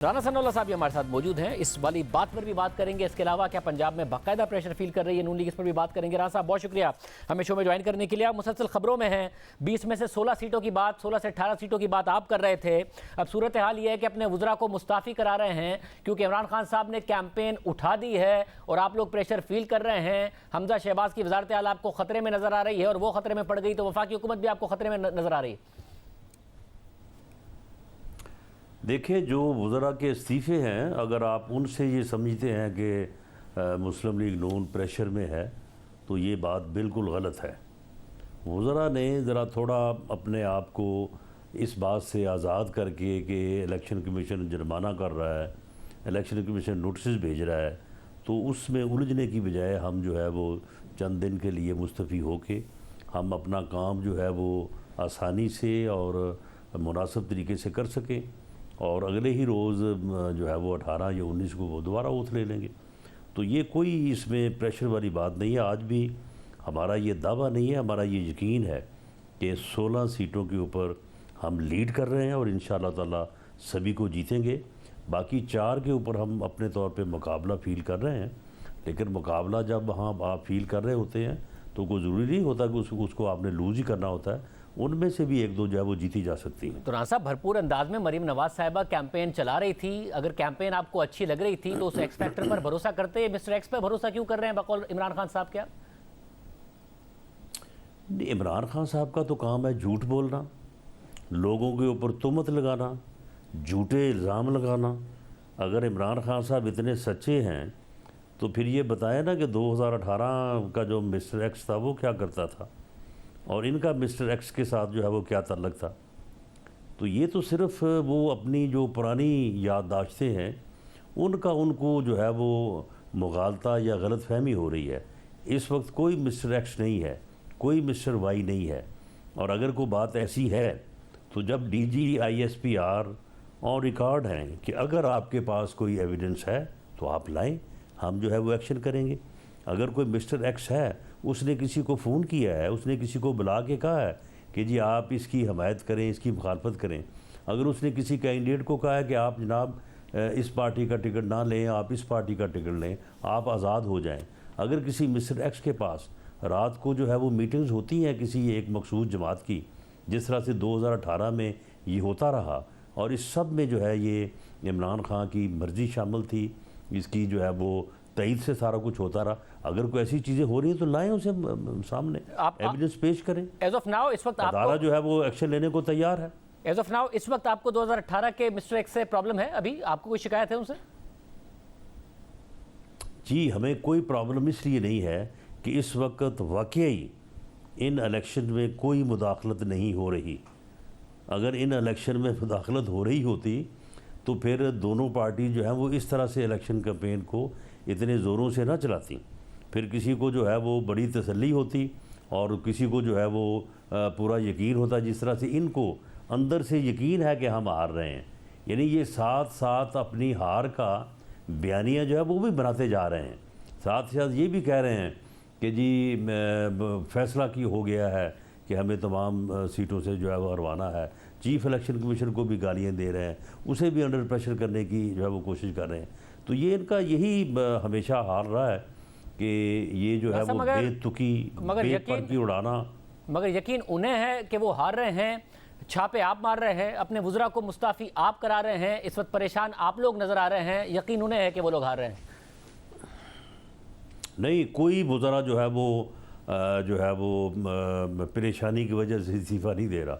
राना सनाउल्लाह साहब भी हमारे साथ मौजूद हैं। इस वाली बात पर भी बात करेंगे। इसके अलावा क्या पंजाब में बाकायदा प्रेशर फील कर रही है नून लीग, इस पर भी बात करेंगे। राना साहब बहुत शुक्रिया हमें शो में ज्वाइन करने के लिए। आप मुसलसल खबरों में हैं, 20 में से 16 सीटों की बात, 16 से 18 सीटों की बात आप कर रहे थे। अब सूरत हाल ये है कि अपने वुज़रा को मुस्ताफ़ी करा रहे हैं क्योंकि इमरान खान साहब ने कैंपेन उठा दी है और आप लोग प्रेशर फील कर रहे हैं। हमजा शहबाज की वज़ारत आला आपको खतरे में नजर आ रही है और वो खतरे में पड़ गई तो वफाकी हुकूमत भी आपको खतरे में नजर आ रही है। देखिए, जो वज़रा के इस्तीफ़े हैं, अगर आप उनसे ये समझते हैं कि मुस्लिम लीग नून प्रेशर में है तो ये बात बिल्कुल गलत है। वज़रा ने ज़रा थोड़ा अपने आप को इस बात से आज़ाद करके कि इलेक्शन कमीशन जुर्माना कर रहा है, इलेक्शन कमीशन नोटिस भेज रहा है, तो उसमें उलझने की बजाय हम जो है वो चंद दिन के लिए मुस्तफ़ी होके हम अपना काम जो है वो आसानी से और मुनासिब तरीके से कर सकें और अगले ही रोज़ जो है वो 18 या 19 को वो दोबारा ओथ ले लेंगे। तो ये कोई इसमें प्रेशर वाली बात नहीं है। आज भी हमारा ये दावा नहीं है, हमारा ये यकीन है कि 16 सीटों के ऊपर हम लीड कर रहे हैं और इंशाअल्लाह ताला सभी को जीतेंगे। बाकी 4 के ऊपर हम अपने तौर पे मुकाबला फ़ील कर रहे हैं, लेकिन मुकाबला जब वहाँ आप फ़ील कर रहे होते हैं तो कोई ज़रूरी नहीं होता कि उसको आपने लूज़ ही करना होता है। उनमें से भी एक दो जो है वो जीती जा सकती है। तो राना साहब, भरपूर अंदाज में मरीम नवाज साहिबा कैंपेन चला रही थी। अगर कैंपेन आपको अच्छी लग रही थी तो उस एक्स फैक्टर पर भरोसा करते, मिस्टर एक्स पर भरोसा क्यों कर रहे हैं बकौल इमरान खान साहब? क्या इमरान खान साहब का तो काम है झूठ बोलना, लोगों के ऊपर तुहमत लगाना, झूठे इल्ज़ाम लगाना। अगर इमरान खान साहब इतने सच्चे हैं तो फिर ये बताएं ना कि 2018 का जो मिस्टर एक्स था वो क्या करता था और इनका मिस्टर एक्स के साथ जो है वो क्या ताल्लुक़ था। तो ये तो सिर्फ़ वो अपनी जो पुरानी याददाश्तें हैं उनका उनको जो है वो मुगालता या गलत फहमी हो रही है। इस वक्त कोई मिस्टर एक्स नहीं है, कोई मिस्टर वाई नहीं है। और अगर कोई बात ऐसी है तो जब DG ISPR ऑन रिकॉर्ड हैं कि अगर आपके पास कोई एविडेंस है तो आप लाएं, हम जो है वो एक्शन करेंगे। अगर कोई मिस्टर एक्स है, उसने किसी को फ़ोन किया है, उसने किसी को बुला के कहा है कि जी आप इसकी हमायत करें, इसकी मुखालफत करें, अगर उसने किसी कैंडिडेट को कहा है कि आप जनाब इस पार्टी का टिकट ना लें, आप इस पार्टी का टिकट लें, आप आज़ाद हो जाएं। अगर किसी मिस्टर एक्स के पास रात को जो है वो मीटिंग्स होती हैं किसी एक मखसूस जमात की, जिस तरह से 2018 में ये होता रहा, और इस सब में जो है ये इमरान खान की मर्ज़ी शामिल थी, इसकी जो है वो तईद से सारा कुछ होता रहा। अगर कोई ऐसी चीज़ें हो रही हैं तो लाएं उसे सामने, आप एविडेंस पेश करें। एज ऑफ नाउ इस वक्त अदारा जो है वो एक्शन लेने को तैयार है। एज ऑफ नाउ इस वक्त आपको 2018 के मिस्टर एक्स से प्रॉब्लम है? अभी आपको कोई शिकायत है उनसे? जी, हमें कोई प्रॉब्लम इसलिए नहीं है कि इस वक्त वाकई इन इलेक्शन में कोई मुदाखलत नहीं हो रही। अगर इन इलेक्शन में मुदाखलत हो रही होती तो फिर दोनों पार्टी जो है वो इस तरह से इलेक्शन कैंपेन को इतने ज़ोरों से ना चलाती। फिर किसी को जो है वो बड़ी तसल्ली होती और किसी को जो है वो पूरा यकीन होता, जिस तरह से इनको अंदर से यकीन है कि हम हार रहे हैं। यानी ये साथ साथ अपनी हार का बयानिया जो है वो भी बनाते जा रहे हैं, साथ साथ ये भी कह रहे हैं कि जी फैसला की हो गया है कि हमें तमाम सीटों से जो है वो हरवाना है। चीफ इलेक्शन कमीशन को भी गालियाँ दे रहे हैं, उसे भी अंडर प्रेशर करने की जो है वो कोशिश कर रहे हैं। तो ये इनका यही हमेशा हाल रहा है कि ये जो है वो बेतुकी बेपर की उड़ाना। मगर यकीन उन्हें है कि वो हार रहे हैं, छापे आप मार रहे हैं, अपने वुज़रा को मुस्ताफ़ी आप करा रहे हैं, इस वक्त परेशान आप लोग नज़र आ रहे हैं। यकीन उन्हें है कि वो लोग हार रहे हैं? नहीं, कोई वुज़रा जो है वो परेशानी की वजह से इस्तीफ़ा नहीं दे रहा।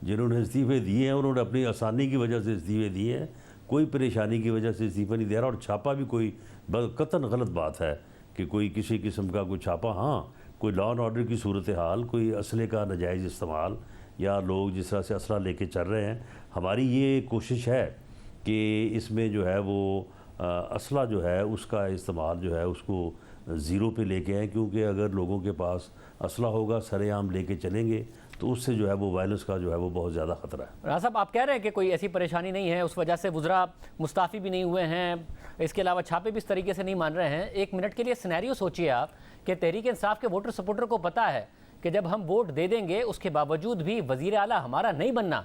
जिन्होंने इस्तीफ़े दिए हैं उन्होंने अपनी आसानी की वजह से इस्तीफ़े दिए हैं, कोई परेशानी की वजह से इस्तीफ़ा नहीं दे रहा। और छापा भी कोई कतन गलत बात है कि कोई किसी किस्म का कोई छापा, हाँ कोई लॉ एंड ऑर्डर की सूरत हाल, कोई असले का नाजायज़ इस्तेमाल या लोग जिस तरह से असला लेके चल रहे हैं, हमारी ये कोशिश है कि इसमें जो है वो असला जो है उसका इस्तेमाल जो है उसको ज़ीरो पे लेके आए, क्योंकि अगर लोगों के पास असला होगा सरेआम लेके चलेंगे तो उससे जो है वो वायलेंस का जो है वो बहुत ज़्यादा ख़तरा है। राना साहब, आप कह रहे हैं कि कोई ऐसी परेशानी नहीं है, उस वजह से वुज़रा मुस्ताफ़ी भी नहीं हुए हैं, इसके अलावा छापे भी इस तरीके से नहीं मान रहे हैं। एक मिनट के लिए सिनेरियो सोचिए आप कि तहरीक इंसाफ के वोटर सपोर्टर को पता है कि जब हम वोट दे देंगे उसके बावजूद भी वज़ीर आला हमारा नहीं बनना,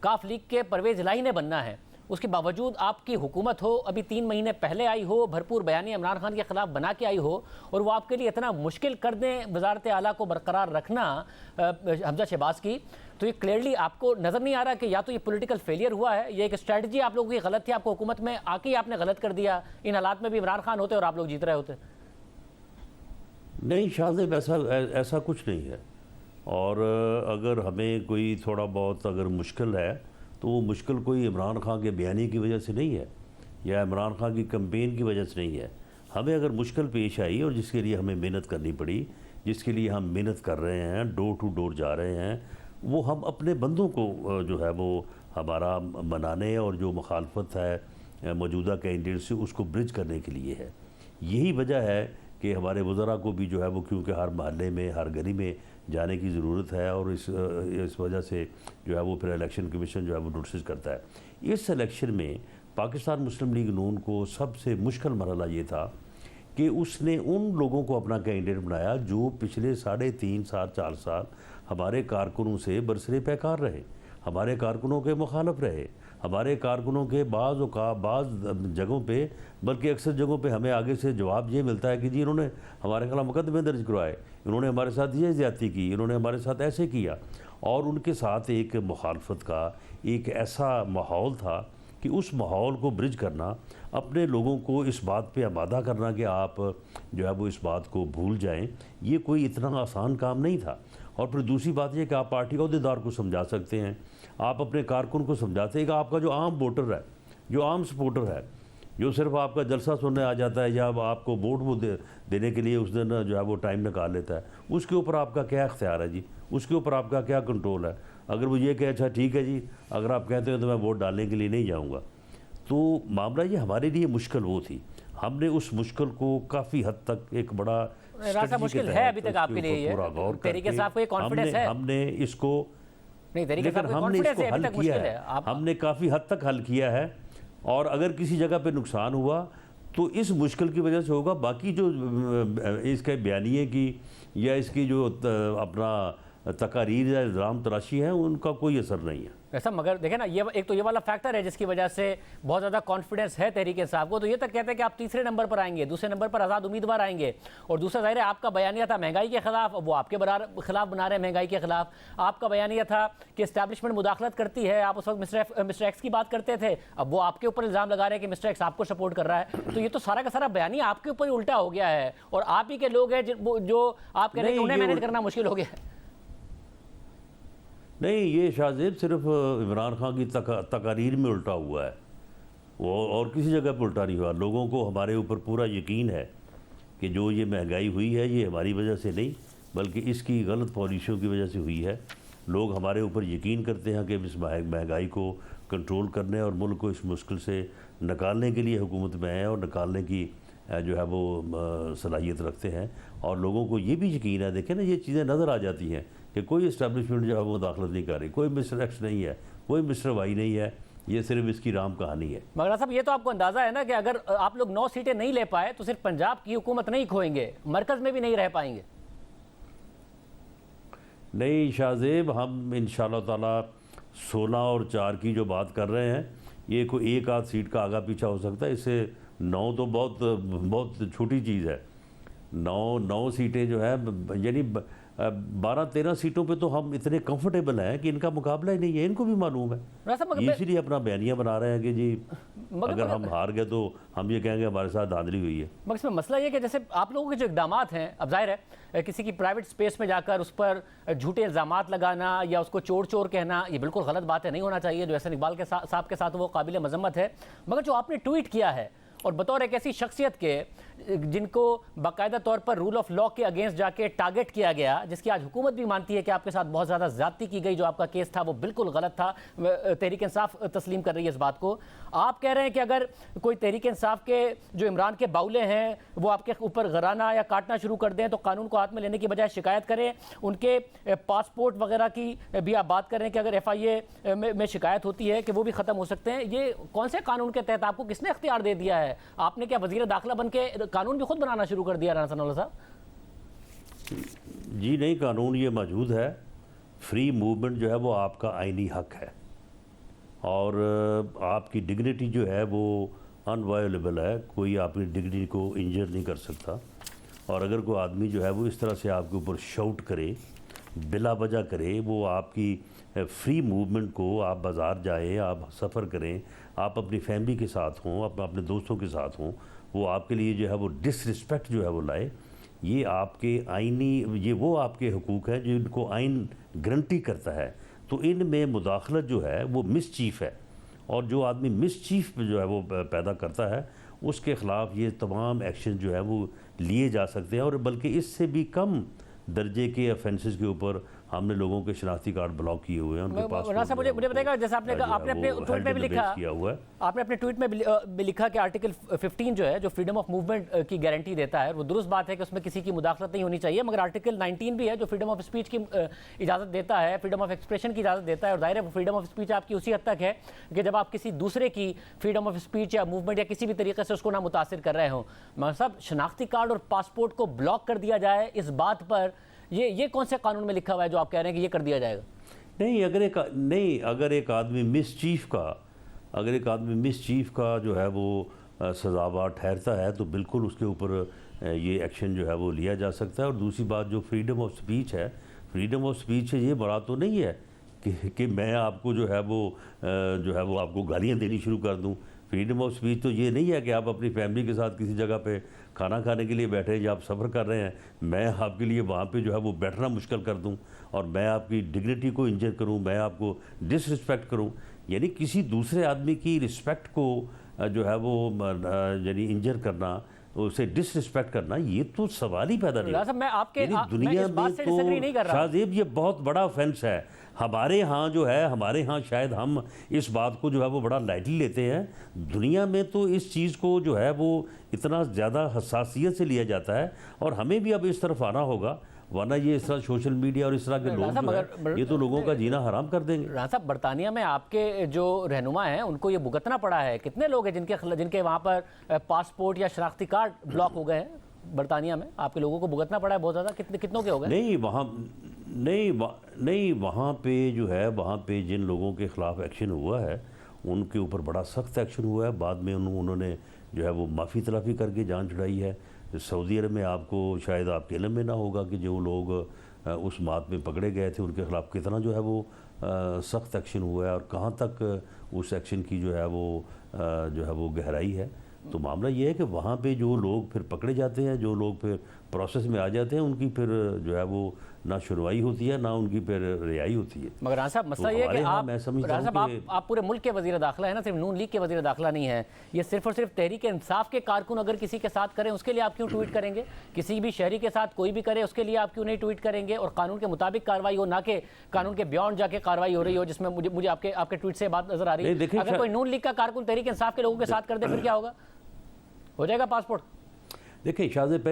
काफ लीग के परवेज़ इलाही ने बनना है, उसके बावजूद आपकी हुकूमत हो, अभी 3 महीने पहले आई हो, भरपूर बयानी इमरान खान के खिलाफ बना के आई हो, और वो आपके लिए इतना मुश्किल कर दें वजारत आला को बरकरार रखना हमजा शहबाज की, तो ये क्लियरली आपको नज़र नहीं आ रहा कि या तो ये पॉलिटिकल फेलियर हुआ है, ये एक स्ट्रेटजी आप लोगों की गलत थी, आपको हुकूमत में आके ही आपने गलत कर दिया, इन हालात में भी इमरान खान होते और आप लोग जीत रहे होते? नहीं शाहजेब, ऐसा कुछ नहीं है। और अगर हमें कोई थोड़ा बहुत अगर मुश्किल है तो वो मुश्किल कोई इमरान खान के बयानी की वजह से नहीं है या इमरान खान की कैंपेन की वजह से नहीं है। हमें अगर मुश्किल पेश आई और जिसके लिए हमें मेहनत करनी पड़ी, जिसके लिए हम मेहनत कर रहे हैं, डोर टू डोर जा रहे हैं, वो हम अपने बंदों को जो है वो हमारा बनाने और जो मुखालफत है मौजूदा कैंडिडेट से उसको ब्रिज करने के लिए है। यही वजह है कि हमारे वज़रा को भी जो है वो, क्योंकि हर महल्ले में हर गली में जाने की ज़रूरत है और इस वजह से जो है वो फिर इलेक्शन कमीशन जो है वो नोटिस करता है। इस इलेक्शन में पाकिस्तान मुस्लिम लीग नून को सबसे मुश्किल मरहला ये था कि उसने उन लोगों को अपना कैंडिडेट बनाया जो पिछले 3.5 साल 4 साल हमारे कारकुनों से बरसरे पैकार रहे, हमारे कारकुनों के मुखालफ रहे, हमारे कारकुनों के बाज़ जगहों पे, बल्कि अक्सर जगहों पे हमें आगे से जवाब ये मिलता है कि जी इन्होंने हमारे खिलाफ मुकदमे दर्ज करवाए, इन्होंने हमारे साथ ये ज़्यादती की, इन्होंने हमारे साथ ऐसे किया। और उनके साथ एक मुखालफत का एक ऐसा माहौल था कि उस माहौल को ब्रिज करना, अपने लोगों को इस बात पे आमादा करना कि आप जो है वो इस बात को भूल जाएं, ये कोई इतना आसान काम नहीं था। और फिर दूसरी बात यह कि आप पार्टी अहदेदार को समझा सकते हैं, आप अपने कारकुन को समझाते हैं कि आपका जो आम वोटर है, जो आम सपोर्टर है, जो सिर्फ आपका जलसा सुनने आ जाता है या आपको वोट वो देने के लिए उस दिन जो है वो टाइम निकाल लेता है, उसके ऊपर आपका क्या इख्तियार है जी, उसके ऊपर आपका क्या कंट्रोल है। अगर वो ये कहे अच्छा ठीक है जी, अगर आप कहते हैं तो मैं वोट डालने के लिए नहीं जाऊँगा, तो मामला ये हमारे लिए मुश्किल वो थी। हमने उस मुश्किल को काफ़ी हद तक एक बड़ा रास्ता मुश्किल है अभी तक आपके लिए, ये तरीके से आपको ये कॉन्फिडेंस है? हमने इसको नहीं, तरीके से आपको हमने कॉन्फिडेंस इसको है अभी हल तक किया मुश्किल है, हमने काफ़ी हद तक हल किया है। और अगर किसी जगह पे नुकसान हुआ तो इस मुश्किल की वजह से होगा, बाकी जो इसके बयानिए की या इसकी जो अपना तकारीर या इल्ज़ाम तराशी है उनका कोई असर नहीं है ऐसा। मगर देखें ना, ये एक तो ये वाला फैक्टर है जिसकी वजह से बहुत ज़्यादा कॉन्फिडेंस है तहरीक इंसाफ को, तो ये तक कहते हैं कि आप तीसरे नंबर पर आएंगे, दूसरे नंबर पर आज़ाद उम्मीदवार आएंगे। और दूसरा जाहिर है आपका बयानिया था महंगाई के खिलाफ, वो आपके खिलाफ बना रहे हैं महंगाई के खिलाफ। आपका बयानिया था कि इस्टेब्लिशमेंट मुदाखलत करती है, आप उस वक्त मिस्टर एक्स की बात करते थे, अब वो आपके ऊपर इल्ज़ाम लगा रहे हैं कि मिस्टर एक्स आपको सपोर्ट कर रहा है। तो ये तो सारा का सारा बयानिया आपके ऊपर ही उल्टा हो गया है और आप ही के लोग हैं जो आप कह रहे हैं कि उन्हें मैनेज करना मुश्किल हो गया है। नहीं, ये शाहजेब सिर्फ इमरान खान की तकारीर में उल्टा हुआ है, वो और किसी जगह पर उल्टा नहीं हुआ। लोगों को हमारे ऊपर पूरा यकीन है कि जो ये महंगाई हुई है ये हमारी वजह से नहीं बल्कि इसकी गलत पॉलिसियों की वजह से हुई है। लोग हमारे ऊपर यकीन करते हैं कि इस महंगाई को कंट्रोल करने और मुल्क को इस मुश्किल से निकालने के लिए हुकूमत में है और निकालने की जो है वो सलाहियत रखते हैं। और लोगों को ये भी यकीन है, देखें ना ये चीज़ें नज़र आ जाती हैं कि कोई इस्टेब्लिशमेंट जो है वो दाखिलत नहीं कर रही, कोई मिस्टर एक्स नहीं है, कोई मिस्टर वाई नहीं है, ये सिर्फ इसकी राम कहानी है। मगर साहब ये तो आपको अंदाज़ा है ना कि अगर आप लोग 9 सीटें नहीं ले पाए तो सिर्फ पंजाब की हुकूमत नहीं खोएंगे, मरकज़ में भी नहीं रह पाएंगे। नहीं शाहजेब, हम इंशाअल्लाह ताला 16 और 4 की जो बात कर रहे हैं ये कोई एक आध सीट का आगा पीछा हो सकता है, इससे 9 तो बहुत छोटी चीज़ है। 9 सीटें जो है यानी 12-13 सीटों पे तो हम इतने कंफर्टेबल हैं कि इनका मुकाबला ही नहीं है, इनको भी मालूम है। इसीलिए अपना बयानिया बना रहे हैं कि जी अगर हम हार गए तो हम ये कहेंगे हमारे साथ धांधली हुई है। मगर इसमें मसला ये कि जैसे आप लोगों के जो इकदाम हैं, अब जाहिर है किसी की प्राइवेट स्पेस में जाकर उस पर झूठे इल्ज़ाम लगाना या उसको चोर चोर कहना ये बिल्कुल गलत बात है, नहीं होना चाहिए। जो एहसन इकबाल के साहब के साथ वो काबिल मजम्मत है। मगर जो आपने ट्वीट किया है और बतौर एक ऐसी शख्सियत के जिनको बाकायदा तौर पर रूल ऑफ लॉ के अगेंस्ट जाके टारगेट किया गया, जिसकी आज हुकूमत भी मानती है कि आपके साथ बहुत ज़्यादा ज़्यादती की गई, जो आपका केस था वो बिल्कुल गलत था, तहरीक इंसाफ तस्लीम कर रही है इस बात को। आप कह रहे हैं कि अगर कोई तहरीक इंसाफ के जो इमरान के बाउले हैं वो आपके ऊपर गराना या काटना शुरू कर दें तो कानून को हाथ में लेने की बजाय शिकायत करें, उनके पासपोर्ट वगैरह की भी आप बात कर रहे हैं कि अगर FIA में शिकायत होती है कि वो भी ख़त्म हो सकते हैं। ये कौन से कानून के तहत आपको किसने इख्तियार दे दिया है? आपने क्या वज़ीर दाखिला बन के कानून भी खुद बनाना शुरू कर दिया राना सनाउल्लाह साहब? जी नहीं, कानून ये मौजूद है। फ्री मूवमेंट जो है वो आपका आईनी हक है। और आपकी डिग्निटी जो है वो अनवायलेबल है, कोई आपकी डिग्निटी को इंजर नहीं कर सकता। और अगर कोई आदमी जो है वो इस तरह से आपके ऊपर शाउट करे, बिला वजह करे, वो आपकी फ्री मूवमेंट को, आप बाज़ार जाएं, आप सफ़र करें, आप अपनी फैमिली के साथ हों, अपने दोस्तों के साथ हों, वो आपके लिए जो है वो डिसरिस्पेक्ट जो है वो लाए, ये आपके आइनी, ये वो आपके हुकूक हैं जो इनको आइन गारंटी करता है। तो इनमें मुदाखलत जो है वो मिसचीफ़ है, और जो आदमी मिसचीफ़ जो है वो पैदा करता है उसके ख़िलाफ़ ये तमाम एक्शन जो है वो लिए जा सकते हैं। और बल्कि इससे भी कम दर्जे के ऑफेंसेस के ऊपर हमने लोगों के शनाख्ती कार्ड ब्लॉक किए हुए हैं, उनके पास मुझे बताएगा, जैसे आपने अपने ट्वीट में भी लिखा किया हुआ है, आपने अपने ट्वीट में भी लिखा कि आर्टिकल 15 जो है, जो फ्रीडम ऑफ मूवमेंट की गारंटी देता है, वो दुरुस्त बात है कि उसमें किसी की मुदाखलत नहीं होनी चाहिए, मगर आर्टिकल 19 भी है जो फ्रीडम ऑफ स्पीच की इजाज़त देता है, फ्रीडम ऑफ एक्सप्रेशन की इजाज़त देता है। और जाहिर है फ्रीडम ऑफ स्पीच आपकी उसी हद तक है कि जब आप किसी दूसरे की फ्रीडम ऑफ स्पीच या मूवमेंट या किसी भी तरीके से उसको ना मुतासिर कर रहे हो। मगर साहब, शनाख्ती कार्ड और पासपोर्ट को ब्लॉक कर दिया जाए, इस बात पर ये कौन से कानून में लिखा हुआ है जो आप कह रहे हैं कि ये कर दिया जाएगा? नहीं, अगर एक आदमी मिसचीफ का जो है वो सजावार ठहरता है तो बिल्कुल उसके ऊपर ये एक्शन जो है वो लिया जा सकता है। और दूसरी बात, जो फ्रीडम ऑफ स्पीच है, फ्रीडम ऑफ स्पीच से ये बड़ा तो नहीं है कि मैं आपको जो है वो आपको गालियाँ देनी शुरू कर दूँ। फ्रीडम ऑफ स्पीच तो ये नहीं है कि आप अपनी फैमिली के साथ किसी जगह पे खाना खाने के लिए बैठे हैं या आप सफ़र कर रहे हैं, मैं आपके लिए वहाँ पे जो है वो बैठना मुश्किल कर दूँ और मैं आपकी डिग्निटी को इंजर करूँ, मैं आपको डिसरिस्पेक्ट करूँ। यानी किसी दूसरे आदमी की रिस्पेक्ट को जो है वो यानी इंजर करना, उसे डिसरिस्पेक्ट करना, ये तो सवाल ही पैदा नहीं है। मैं आपके दुनिया में तो शाहजेब ये बहुत बड़ा ऑफेंस है। हमारे यहाँ शायद हम इस बात को जो है वो बड़ा लाइटली लेते हैं। दुनिया में तो इस चीज़ को जो है वो इतना ज़्यादा हसासियत से लिया जाता है, और हमें भी अब इस तरफ आना होगा, वरना ये इस तरह सोशल मीडिया और इस तरह के लोग जो है ये तो लोगों का जीना हराम कर देंगे। राणा साहब, बरतानिया में आपके जो रहनुमा हैं उनको ये भुगतना पड़ा है। कितने लोग हैं जिनके वहाँ पर पासपोर्ट या शनाख्ती कार्ड ब्लॉक हो गए हैं बरतानिया में? आपके लोगों को भुगतना पड़ा है बहुत ज़्यादा। कितनों के हो गए? नहीं, वहाँ पे जो है, वहाँ पे जिन लोगों के ख़िलाफ़ एक्शन हुआ है उनके ऊपर बड़ा सख्त एक्शन हुआ है। बाद में उन्होंने जो है वो माफ़ी तलाफ़ी करके जान छुड़ाई है। सऊदी अरब में आपको शायद आपके इल्म में ना होगा कि जो लोग उस बात में पकड़े गए थे उनके ख़िलाफ़ कितना जो है वो सख्त एक्शन हुआ है और कहाँ तक उस एक्शन की जो है वो गहराई है। तो मामला ये है कि वहाँ पे जो लोग फिर पकड़े जाते हैं, जो लोग फिर प्रोसेस में आ जाते हैं, उनकी फिर जो है वो ना सुनवाई होती है, ना उनकी फिर रिहाई होती है। मगर राणा साहब, मसला ये है कि आप पूरे मुल्क के वज़ीर दाखिला है ना, सिर्फ नून लीग के वज़ीर दाखिला नहीं है। ये सिर्फ और सिर्फ तहरीक इंसाफ के कारकुन अगर किसी के साथ करें उसके लिए आप क्यों ट्वीट करेंगे? किसी भी शहरी के साथ कोई भी करे उसके लिए आप क्यों नहीं ट्वीट करेंगे? और कानून के मुताबिक कार्रवाई हो, ना कि कानून के बियॉन्ड जाके कार्रवाई हो रही हो, जिसमें मुझे आपके ट्वीट से बात नजर आ रही है। अगर कोई नून लीग का कारकुन तहरीक इंसाफ के लोगों के साथ कर दे फिर क्या होगा? हो जाएगा पासपोर्ट? देखिए शाहजेब,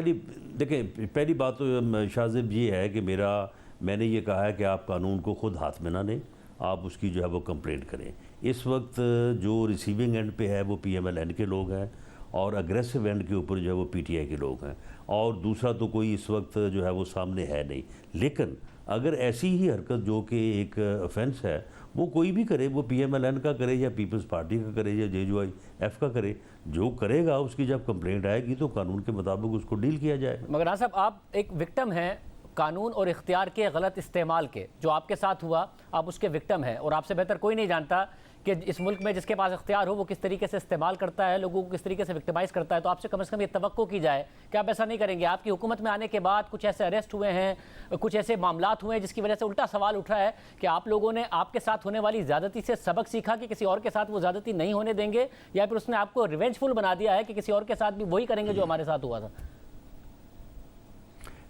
पहली बात तो शाहजेब ये है कि मैंने ये कहा है कि आप कानून को ख़ुद हाथ में ना लें, आप उसकी जो है वो कंप्लेंट करें। इस वक्त जो रिसीविंग एंड पे है वो PMLN के लोग हैं और अग्रेसिव एंड के ऊपर जो है वो PTI के लोग हैं, और दूसरा तो कोई इस वक्त जो है वो सामने है नहीं। लेकिन अगर ऐसी ही हरकत जो कि एक ऑफेंस है वो कोई भी करे, वो PMLN का करे या पीपल्स पार्टी का करे या JUIF का करे, जो करेगा उसकी जब कंप्लेंट आएगी तो कानून के मुताबिक उसको डील किया जाएगा। मगर साहब, आप एक विक्टिम हैं कानून और इख्तियार के गलत इस्तेमाल के। जो आपके साथ हुआ आप उसके विक्टिम हैं, और आपसे बेहतर कोई नहीं जानता कि इस मुल्क में जिसके पास इख्तियार हो वो किस तरीके से इस्तेमाल करता है, लोगों को किस तरीके से विक्टिमाइज़ करता है। तो आपसे कम से कम ये तवक्को की जाए कि आप ऐसा नहीं करेंगे। आपकी हुकूमत में आने के बाद कुछ ऐसे अरेस्ट हुए हैं, कुछ ऐसे मामलात हुए हैं जिसकी वजह से उल्टा सवाल उठ रहा है कि आप लोगों ने आपके साथ होने वाली ज़्यादती से सबक सीखा कि किसी और के साथ वो ज़्यादती नहीं होने देंगे, या फिर उसने आपको रिवेंजफुल बना दिया है कि किसी और के साथ भी वही करेंगे जो हमारे साथ हुआ था।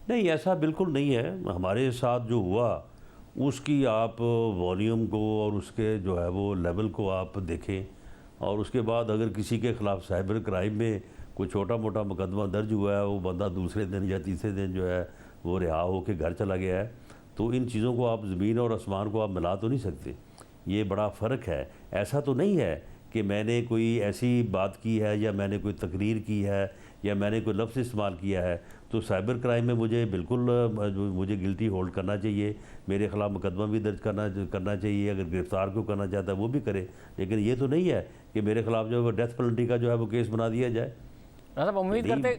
नहीं, ऐसा बिल्कुल नहीं है। हमारे साथ जो हुआ उसकी आप वॉल्यूम को और उसके जो है वो लेवल को आप देखें, और उसके बाद अगर किसी के ख़िलाफ़ साइबर क्राइम में कोई छोटा मोटा मुकदमा दर्ज हुआ है, वो बंदा दूसरे दिन या तीसरे दिन जो है वो रिहा होकर घर चला गया है, तो इन चीज़ों को आप ज़मीन और आसमान को आप मिला तो नहीं सकते। ये बड़ा फ़र्क है। ऐसा तो नहीं है कि मैंने कोई ऐसी बात की है या मैंने कोई तकरीर की है या मैंने कोई लफ्ज़ इस्तेमाल किया है तो साइबर क्राइम में मुझे बिल्कुल मुझे गिल्टी होल्ड करना चाहिए, मेरे खिलाफ मुकदमा भी दर्ज करना चाहिए, अगर गिरफ्तार को करना चाहता है वो भी करे। लेकिन ये तो नहीं है कि मेरे खिलाफ जो है डेथ पेनल्टी का जो है वो केस बना दिया जाए। साहब उम्मीद करते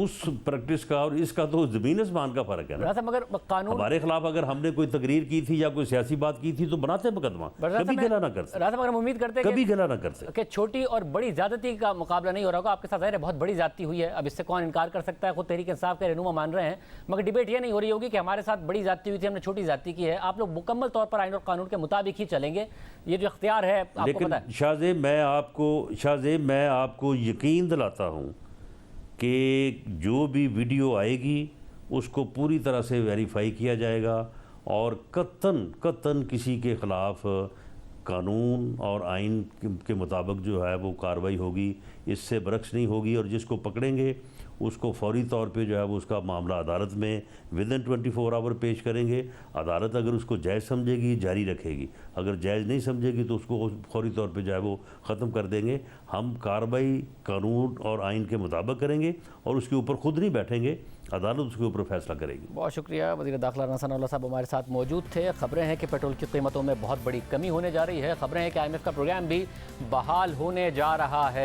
उस प्रैक्टिस का और इसका तो ज़मीन आसमान का फ़र्क है ना। साहब मगर कानून हमारे खिलाफ अगर हमने कोई तकरीर की थी या कोई सियासी बात की थी तो बनाते मुकदमा, कभी गिला ना करते, राजा मगर हम उम्मीद करते हैं कभी गिला ना करते कि छोटी और बड़ी ज्यादती का मुकाबला नहीं हो रहा होगा। आपके साथ ज़ाहिर है बहुत बड़ी ज्यादती हुई है, अब इससे कौन इनकार कर सकता है, खुद तहरीक इंसाफ के रहनुमा मान रहे हैं। मगर डिबेट ये नहीं हो रही होगी कि हमारे साथ बड़ी ज्यादती हुई थी, हमने छोटी ज्यादती की है। आप लोग मुकम्मल तौर पर आइन और कानून के मुताबिक ही चलेंगे, ये जो इख्तियार है आपको लेकिन पता है। शाहजेब मैं आपको यकीन दिलाता हूँ कि जो भी वीडियो आएगी उसको पूरी तरह से वेरीफाई किया जाएगा और कत्तन किसी के ख़िलाफ़ कानून और आइन के मुताबिक जो है वो कार्रवाई होगी, इससे बरक्स नहीं होगी। और जिसको पकड़ेंगे उसको फौरी तौर पे जो है वो उसका मामला अदालत में विदिन 24 आवर पेश करेंगे। अदालत अगर उसको जायज़ समझेगी जारी रखेगी, अगर जायज़ नहीं समझेगी तो उसको फौरी तौर पे जो है वो ख़त्म कर देंगे। हम कार्रवाई कानून और आइन के मुताबिक करेंगे और उसके ऊपर खुद नहीं बैठेंगे, अदालत उसके ऊपर फैसला करेगी। बहुत शुक्रिया। वज़ीर दाखिला राना सनाउल्लाह साहब हमारे साथ मौजूद थे। खबरें हैं कि पेट्रोल की कीमतों में बहुत बड़ी कमी होने जा रही है, खबरें हैं कि IMF का प्रोग्राम भी बहाल होने जा रहा है।